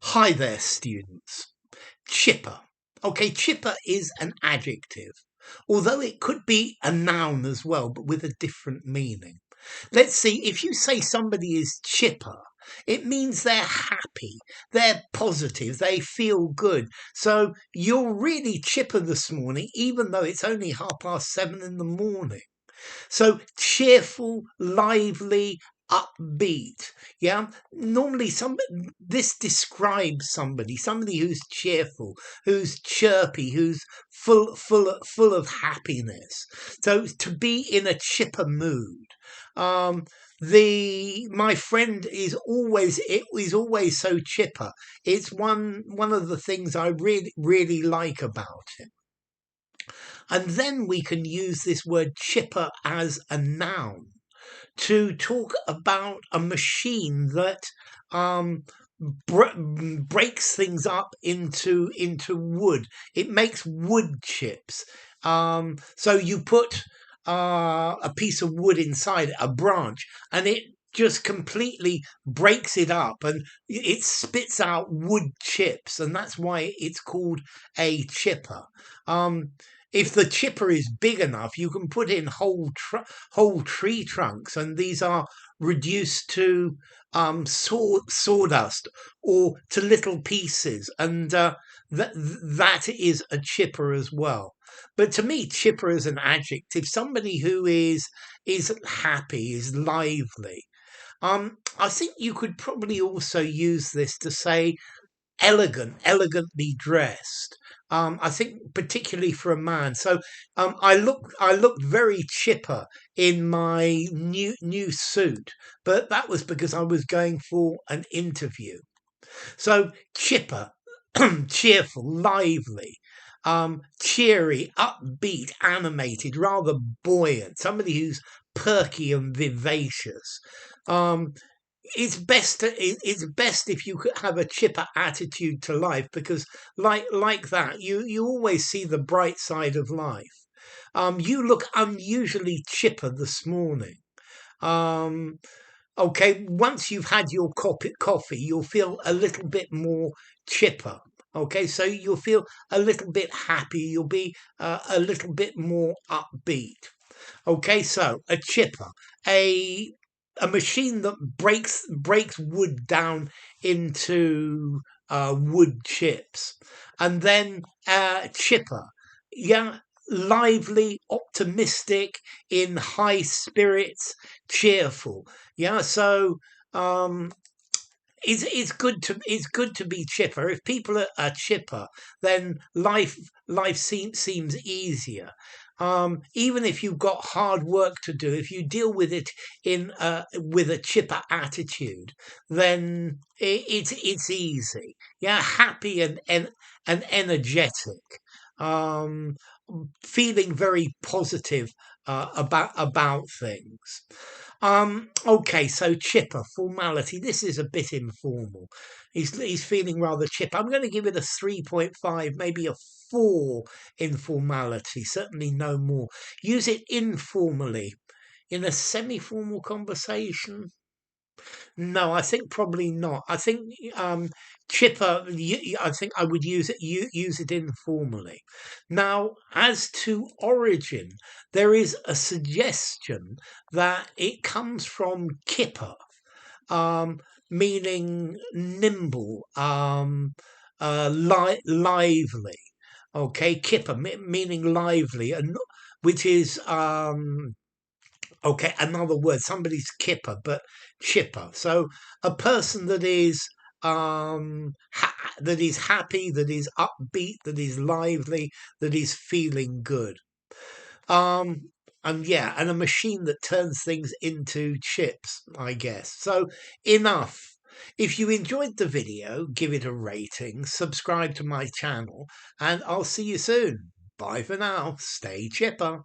Hi there, students. Chipper. Okay, chipper is an adjective, although it could be a noun as well, but with a different meaning. Let's see, if you say somebody is chipper, it means they're happy, they're positive, they feel good. So you're really chipper this morning, even though it's only 7:30 in the morning. So cheerful, lively, upbeat. Yeah. Normally this describes somebody who's cheerful, who's chirpy, who's full of happiness. So to be in a chipper mood. Um the my friend is always so chipper. It's one of the things I really like about him. And then we can use this word chipper as a noun to talk about a machine that um, breaks things up into wood. It makes wood chips. So you put a piece of wood inside a branch, and it just completely breaks it up and it spits out wood chips, and that's why it's called a chipper. Um, if the chipper is big enough, you can put in whole tree trunks, and these are reduced to sawdust or to little pieces, and that is a chipper as well. But to me, chipper is an adjective, somebody who is happy, is lively. I think you could probably also use this to say elegantly dressed. I think particularly for a man. So I looked very chipper in my new suit, but that was because I was going for an interview. So chipper, cheerful, lively, cheery, upbeat, animated, rather buoyant. Somebody who's perky and vivacious. Um, it's best if you could have a chipper attitude to life, because like that you always see the bright side of life. You look unusually chipper this morning. um okay, once you've had your coffee, you'll feel a little bit more chipper. Okay, so you'll feel a little bit happy, you'll be a little bit more upbeat. Okay, so a chipper, a a machine that breaks wood down into wood chips, and then chipper, yeah, lively, optimistic, in high spirits, cheerful. Yeah, so um, it's good to be chipper. If people are chipper, then life seems easier. Even if you've got hard work to do, if you deal with it in with a chipper attitude, then it's easy. Yeah, happy and energetic, um, feeling very positive about things. Okay, so chipper, formality. This is a bit informal. He's feeling rather chipper. I'm going to give it a 3.5, maybe a 4 informality, certainly no more. Use it informally in a semi-formal conversation. No, I think probably not. I think chipper. I think I would use it informally. Now, as to origin, there is a suggestion that it comes from kipper, um, meaning nimble, lively. Okay, kipper meaning lively, and which is okay, another word. Somebody's kipper, but chipper. So a person that is that is happy, that is upbeat, that is lively, that is feeling good. Um, and yeah, and a machine that turns things into chips, I guess. So enough. If you enjoyed the video, give it a rating, subscribe to my channel, and I'll see you soon. Bye for now. Stay chipper.